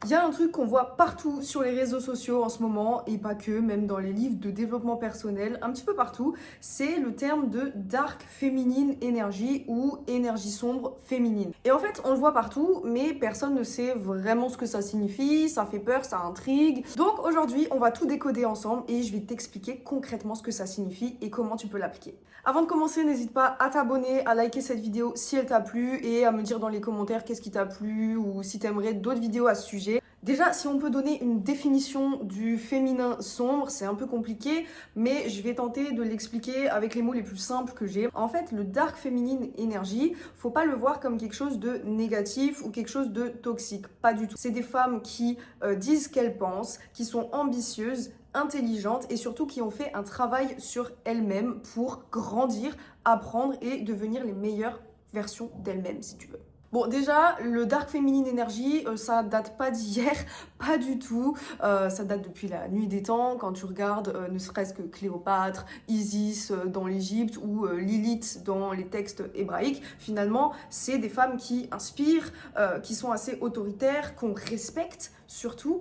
Il y a un truc qu'on voit partout sur les réseaux sociaux en ce moment, et pas que, même dans les livres de développement personnel, un petit peu partout, c'est le terme de dark féminine énergie ou énergie sombre féminine. Et en fait, on le voit partout, mais personne ne sait vraiment ce que ça signifie, ça fait peur, ça intrigue. Donc aujourd'hui, on va tout décoder ensemble et je vais t'expliquer concrètement ce que ça signifie et comment tu peux l'appliquer. Avant de commencer, n'hésite pas à t'abonner, à liker cette vidéo si elle t'a plu et à me dire dans les commentaires qu'est-ce qui t'a plu ou si t'aimerais d'autres vidéos à ce sujet. Déjà, si on peut donner une définition du féminin sombre, c'est un peu compliqué, mais je vais tenter de l'expliquer avec les mots les plus simples que j'ai. En fait, le dark féminine énergie, faut pas le voir comme quelque chose de négatif ou quelque chose de toxique, pas du tout. C'est des femmes qui disent ce qu'elles pensent, qui sont ambitieuses, intelligentes et surtout qui ont fait un travail sur elles-mêmes pour grandir, apprendre et devenir les meilleures versions d'elles-mêmes, si tu veux. Bon, déjà, le dark féminine énergie, ça date pas d'hier, pas du tout. Ça date depuis la nuit des temps, quand tu regardes ne serait-ce que Cléopâtre, Isis dans l'Égypte ou Lilith dans les textes hébraïques. Finalement, c'est des femmes qui inspirent, qui sont assez autoritaires, qu'on respecte surtout,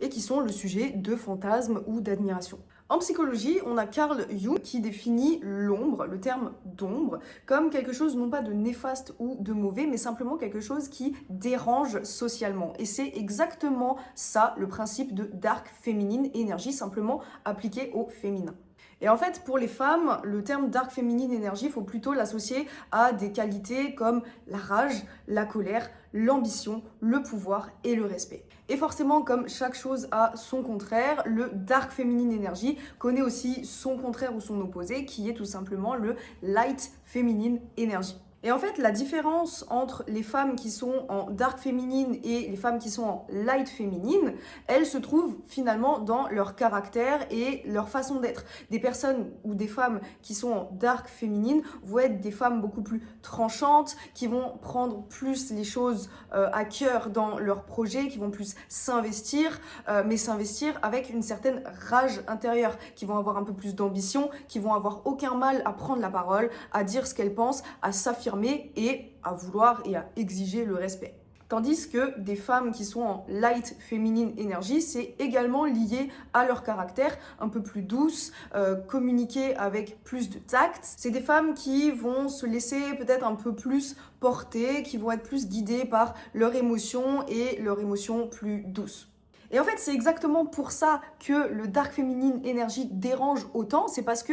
et qui sont le sujet de fantasmes ou d'admiration. En psychologie, on a Carl Jung qui définit l'ombre, le terme d'ombre, comme quelque chose non pas de néfaste ou de mauvais, mais simplement quelque chose qui dérange socialement. Et c'est exactement ça le principe de dark féminine énergie, simplement appliqué au féminin. Et en fait, pour les femmes, le terme dark féminine énergie, il faut plutôt l'associer à des qualités comme la rage, la colère, l'ambition, le pouvoir et le respect. Et forcément, comme chaque chose a son contraire, le dark féminine énergie connaît aussi son contraire ou son opposé, qui est tout simplement le light féminine énergie. Et en fait, la différence entre les femmes qui sont en dark féminine et les femmes qui sont en light féminine, elle se trouve finalement dans leur caractère et leur façon d'être. Des personnes ou des femmes qui sont en dark féminine vont être des femmes beaucoup plus tranchantes, qui vont prendre plus les choses à cœur dans leurs projets, qui vont plus s'investir, mais s'investir avec une certaine rage intérieure, qui vont avoir un peu plus d'ambition, qui vont avoir aucun mal à prendre la parole, à dire ce qu'elles pensent, à s'affirmer et à vouloir et à exiger le respect. Tandis que des femmes qui sont en light féminine énergie, c'est également lié à leur caractère, un peu plus douce, communiquer avec plus de tact. C'est des femmes qui vont se laisser peut-être un peu plus porter, qui vont être plus guidées par leurs émotions et leurs émotions plus douces. Et en fait, c'est exactement pour ça que le dark féminine énergie dérange autant. C'est parce que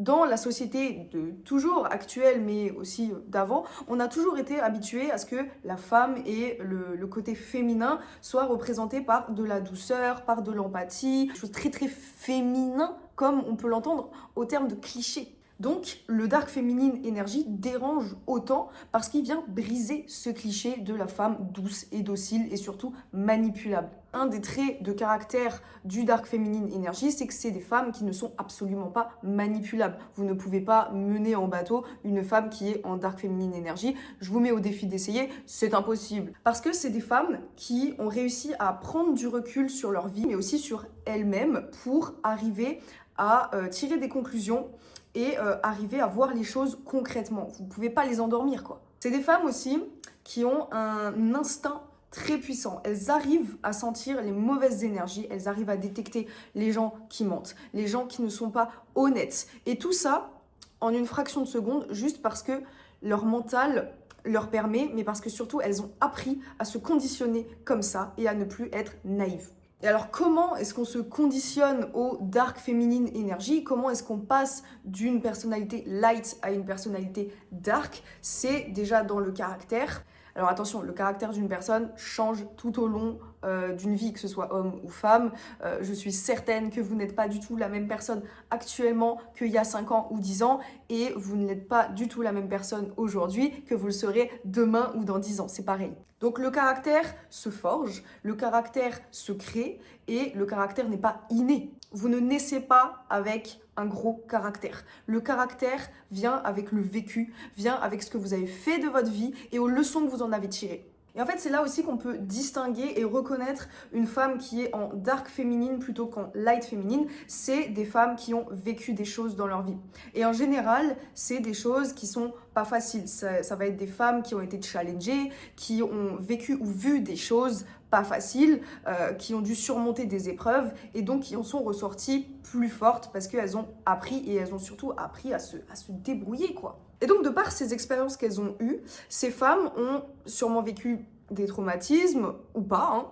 dans la société de toujours actuelle, mais aussi d'avant, on a toujours été habitué à ce que la femme et le côté féminin soient représentés par de la douceur, par de l'empathie, quelque chose de très très féminin, comme on peut l'entendre au terme de cliché. Donc, le dark féminine énergie dérange autant parce qu'il vient briser ce cliché de la femme douce et docile et surtout manipulable. Un des traits de caractère du dark féminine énergie, c'est que c'est des femmes qui ne sont absolument pas manipulables. Vous ne pouvez pas mener en bateau une femme qui est en dark féminine énergie. Je vous mets au défi d'essayer, c'est impossible. Parce que c'est des femmes qui ont réussi à prendre du recul sur leur vie, mais aussi sur elles-mêmes pour arriver à tirer des conclusions et arriver à voir les choses concrètement. Vous ne pouvez pas les endormir, quoi. C'est des femmes aussi qui ont un instinct très puissant. Elles arrivent à sentir les mauvaises énergies, elles arrivent à détecter les gens qui mentent, les gens qui ne sont pas honnêtes. Et tout ça en une fraction de seconde, juste parce que leur mental leur permet, mais parce que surtout elles ont appris à se conditionner comme ça et à ne plus être naïves. Et alors, comment est-ce qu'on se conditionne au dark féminine énergie? Comment est-ce qu'on passe d'une personnalité light à une personnalité dark? C'est déjà dans le caractère. Alors attention, le caractère d'une personne change tout au long d'une vie, que ce soit homme ou femme. Je suis certaine que vous n'êtes pas du tout la même personne actuellement qu'il y a 5 ans ou 10 ans et vous n'êtes pas du tout la même personne aujourd'hui que vous le serez demain ou dans 10 ans. C'est pareil. Donc le caractère se forge, le caractère se crée et le caractère n'est pas inné. Vous ne naissez pas avec un gros caractère. Le caractère vient avec le vécu, vient avec ce que vous avez fait de votre vie et aux leçons que vous en avez tirées. Et en fait, c'est là aussi qu'on peut distinguer et reconnaître une femme qui est en dark féminine plutôt qu'en light féminine. C'est des femmes qui ont vécu des choses dans leur vie. Et en général, c'est des choses qui sont pas faciles. Ça va être des femmes qui ont été challengées, qui ont vécu ou vu des choses pas faciles, qui ont dû surmonter des épreuves et donc qui en sont ressorties plus fortes parce qu'elles ont appris et elles ont surtout appris à se débrouiller, quoi. Et donc, de par ces expériences qu'elles ont eues, ces femmes ont sûrement vécu des traumatismes ou pas,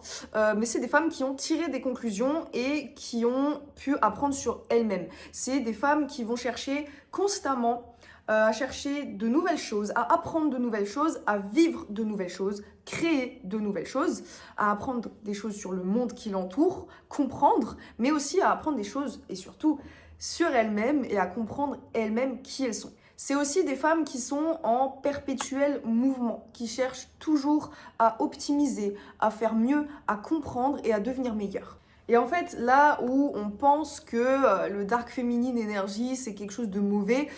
mais c'est des femmes qui ont tiré des conclusions et qui ont pu apprendre sur elles-mêmes. C'est des femmes qui vont chercher constamment à chercher de nouvelles choses, à apprendre de nouvelles choses, à vivre de nouvelles choses, créer de nouvelles choses, à apprendre des choses sur le monde qui l'entoure, comprendre, mais aussi à apprendre des choses et surtout sur elles-mêmes et à comprendre elles-mêmes qui elles sont. C'est aussi des femmes qui sont en perpétuel mouvement, qui cherchent toujours à optimiser, à faire mieux, à comprendre et à devenir meilleures. Et en fait, là où on pense que le dark féminine énergie, c'est quelque chose de mauvais,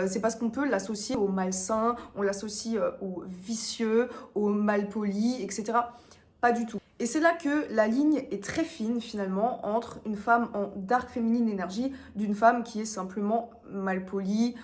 c'est parce qu'on peut l'associer au malsain, on l'associe au vicieux, au malpoli, etc. Pas du tout. Et c'est là que la ligne est très fine finalement entre une femme en dark féminine énergie d'une femme qui est simplement malpolie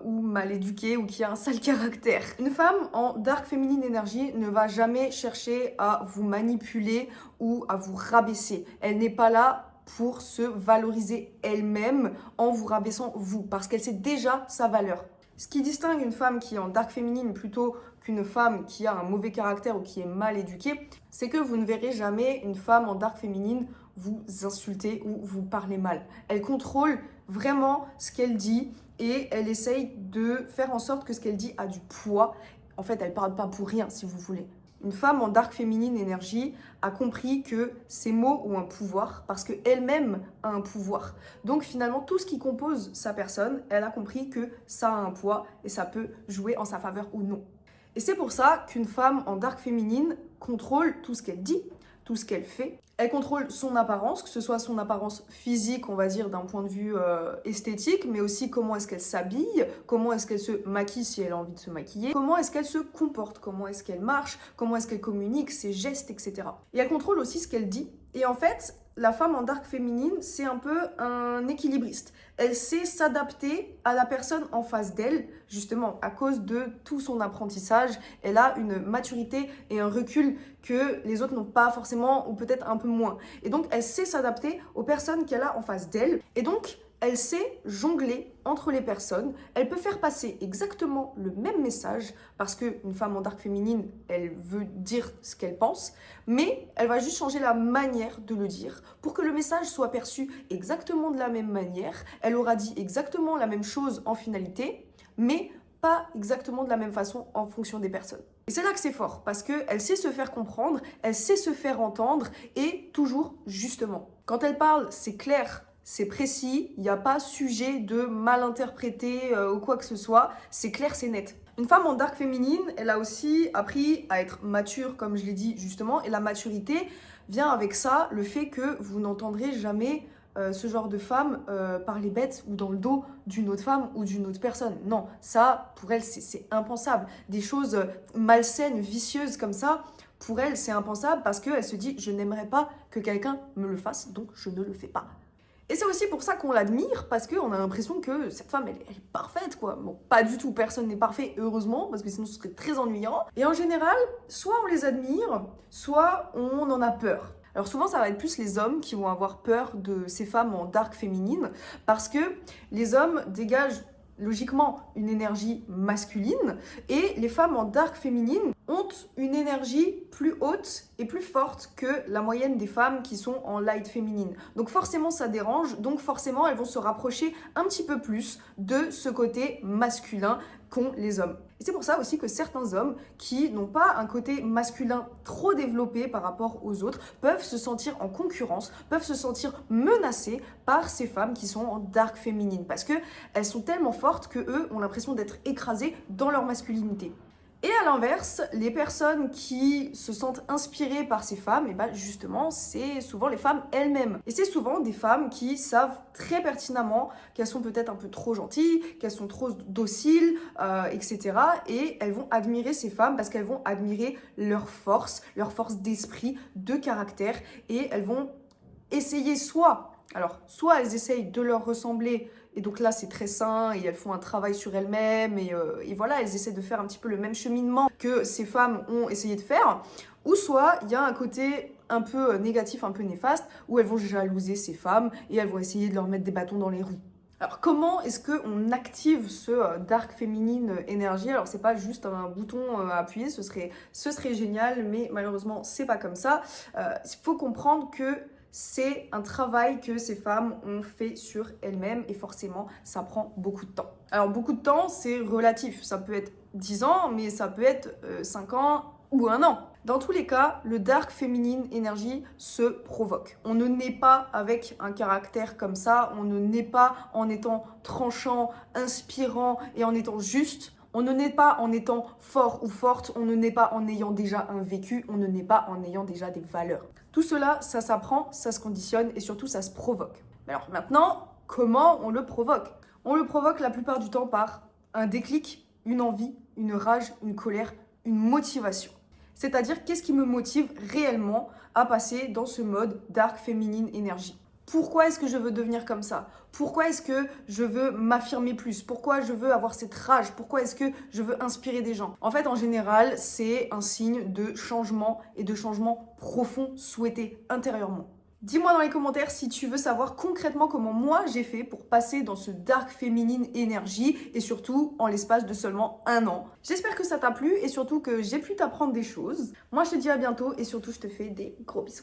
ou mal éduquée ou qui a un sale caractère. Une femme en dark féminine énergie ne va jamais chercher à vous manipuler ou à vous rabaisser. Elle n'est pas là pour se valoriser elle-même en vous rabaissant vous, parce qu'elle sait déjà sa valeur. Ce qui distingue une femme qui est en dark féminine plutôt qu'une femme qui a un mauvais caractère ou qui est mal éduquée, c'est que vous ne verrez jamais une femme en dark féminine vous insulter ou vous parler mal. Elle contrôle vraiment ce qu'elle dit et elle essaye de faire en sorte que ce qu'elle dit a du poids. En fait, elle ne parle pas pour rien, si vous voulez. Une femme en dark féminine énergie a compris que ses mots ont un pouvoir parce qu'elle-même a un pouvoir. Donc finalement, tout ce qui compose sa personne, elle a compris que ça a un poids et ça peut jouer en sa faveur ou non. Et c'est pour ça qu'une femme en dark féminine contrôle tout ce qu'elle dit, tout ce qu'elle fait. Elle contrôle son apparence, que ce soit son apparence physique, on va dire, d'un point de vue esthétique, mais aussi comment est-ce qu'elle s'habille, comment est-ce qu'elle se maquille si elle a envie de se maquiller, comment est-ce qu'elle se comporte, comment est-ce qu'elle marche, comment est-ce qu'elle communique, ses gestes, etc. Et elle contrôle aussi ce qu'elle dit. Et en fait, la femme en dark féminine, c'est un peu un équilibriste. Elle sait s'adapter à la personne en face d'elle, justement, à cause de tout son apprentissage. Elle a une maturité et un recul que les autres n'ont pas forcément, ou peut-être un peu moins. Et donc, elle sait s'adapter aux personnes qu'elle a en face d'elle. Et donc, elle sait jongler entre les personnes. Elle peut faire passer exactement le même message parce qu'une femme en dark féminine, elle veut dire ce qu'elle pense, mais elle va juste changer la manière de le dire pour que le message soit perçu exactement de la même manière. Elle aura dit exactement la même chose en finalité, mais pas exactement de la même façon en fonction des personnes. Et c'est là que c'est fort parce qu'elle sait se faire comprendre, elle sait se faire entendre et toujours justement. Quand elle parle, c'est clair. C'est précis, il n'y a pas sujet de mal interpréter ou quoi que ce soit, c'est clair, c'est net. Une femme en dark féminine, elle a aussi appris à être mature, comme je l'ai dit justement, et la maturité vient avec ça, le fait que vous n'entendrez jamais ce genre de femme parler bête ou dans le dos d'une autre femme ou d'une autre personne. Non, ça, pour elle, c'est impensable. Des choses malsaines, vicieuses comme ça, pour elle, c'est impensable parce qu'elle se dit « je n'aimerais pas que quelqu'un me le fasse, donc je ne le fais pas ». Et c'est aussi pour ça qu'on l'admire, parce qu'on a l'impression que cette femme, elle est parfaite, quoi. Bon, pas du tout, personne n'est parfait, heureusement, parce que sinon ce serait très ennuyant. Et en général, soit on les admire, soit on en a peur. Alors souvent, ça va être plus les hommes qui vont avoir peur de ces femmes en dark féminine, parce que les hommes dégagent logiquement une énergie masculine, et les femmes en dark féminine ont une énergie plus haute et plus forte que la moyenne des femmes qui sont en light féminine. Donc forcément ça dérange, donc forcément elles vont se rapprocher un petit peu plus de ce côté masculin qu'ont les hommes. Et c'est pour ça aussi que certains hommes qui n'ont pas un côté masculin trop développé par rapport aux autres peuvent se sentir en concurrence, peuvent se sentir menacés par ces femmes qui sont en dark féminine parce qu'elles sont tellement fortes qu'eux ont l'impression d'être écrasés dans leur masculinité. Et à l'inverse, les personnes qui se sentent inspirées par ces femmes, et ben justement, c'est souvent les femmes elles-mêmes. Et c'est souvent des femmes qui savent très pertinemment qu'elles sont peut-être un peu trop gentilles, qu'elles sont trop dociles, etc. Et elles vont admirer ces femmes parce qu'elles vont admirer leur force d'esprit, de caractère, et elles vont essayer soit elles essayent de leur ressembler, et donc là c'est très sain, et elles font un travail sur elles-mêmes, et voilà, elles essaient de faire un petit peu le même cheminement que ces femmes ont essayé de faire, ou soit il y a un côté un peu négatif, un peu néfaste, où elles vont jalouser ces femmes et elles vont essayer de leur mettre des bâtons dans les roues. Alors comment est-ce qu'on active ce dark féminine énergie? Alors c'est pas juste un bouton à appuyer, ce serait génial, mais malheureusement c'est pas comme ça. Il faut comprendre que c'est un travail que ces femmes ont fait sur elles-mêmes et forcément ça prend beaucoup de temps. Alors beaucoup de temps c'est relatif, ça peut être 10 ans mais ça peut être 5 ans ou 1 an. Dans tous les cas, le dark féminine énergie se provoque. On ne naît pas avec un caractère comme ça, on ne naît pas en étant tranchant, inspirant et en étant juste. On ne naît pas en étant fort ou forte, on ne naît pas en ayant déjà un vécu, on ne naît pas en ayant déjà des valeurs. Tout cela, ça s'apprend, ça se conditionne et surtout ça se provoque. Alors maintenant, comment on le provoque? On le provoque la plupart du temps par un déclic, une envie, une rage, une colère, une motivation. C'est-à-dire, qu'est-ce qui me motive réellement à passer dans ce mode dark féminine énergie? Pourquoi est-ce que je veux devenir comme ça? Pourquoi est-ce que je veux m'affirmer plus? Pourquoi je veux avoir cette rage? Pourquoi est-ce que je veux inspirer des gens? En fait, en général, c'est un signe de changement et de changement profond souhaité intérieurement. Dis-moi dans les commentaires si tu veux savoir concrètement comment moi j'ai fait pour passer dans ce dark féminine énergie et surtout en l'espace de seulement 1 an. J'espère que ça t'a plu et surtout que j'ai pu t'apprendre des choses. Moi je te dis à bientôt et surtout je te fais des gros bisous.